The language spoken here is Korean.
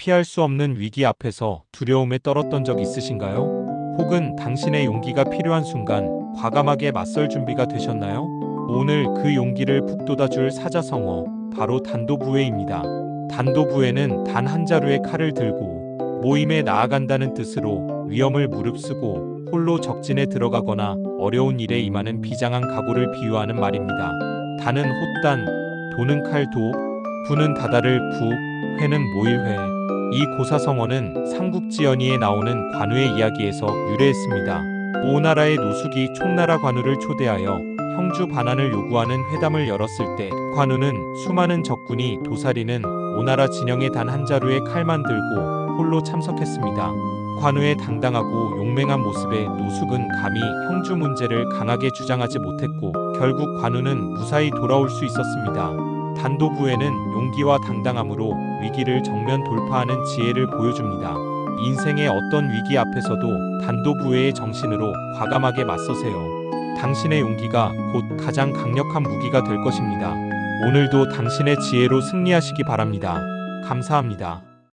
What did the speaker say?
피할 수 없는 위기 앞에서 두려움에 떨었던 적 있으신가요? 혹은 당신의 용기가 필요한 순간 과감하게 맞설 준비가 되셨나요? 오늘 그 용기를 북돋아줄 사자성어, 바로 단도부회입니다. 단도부회는 단 한 자루의 칼을 들고 모임에 나아간다는 뜻으로 위험을 무릅쓰고 홀로 적진에 들어가거나 어려운 일에 임하는 비장한 각오를 비유하는 말입니다. 단은 홑단, 도는 칼도, 부는 다다를 부, 회는 모일회. 이 고사성어는 삼국지연의에 나오는 관우의 이야기에서 유래했습니다. 오나라의 노숙이 총나라 관우를 초대하여 형주 반환을 요구하는 회담을 열었을 때 관우는 수많은 적군이 도사리는 오나라 진영에 단 한 자루의 칼만 들고 홀로 참석했습니다. 관우의 당당하고 용맹한 모습에 노숙은 감히 형주 문제를 강하게 주장하지 못했고 결국 관우는 무사히 돌아올 수 있었습니다. 단도부회는 용기와 당당함으로 위기를 정면 돌파하는 지혜를 보여줍니다. 인생의 어떤 위기 앞에서도 단도부회의 정신으로 과감하게 맞서세요. 당신의 용기가 곧 가장 강력한 무기가 될 것입니다. 오늘도 당신의 지혜로 승리하시기 바랍니다. 감사합니다.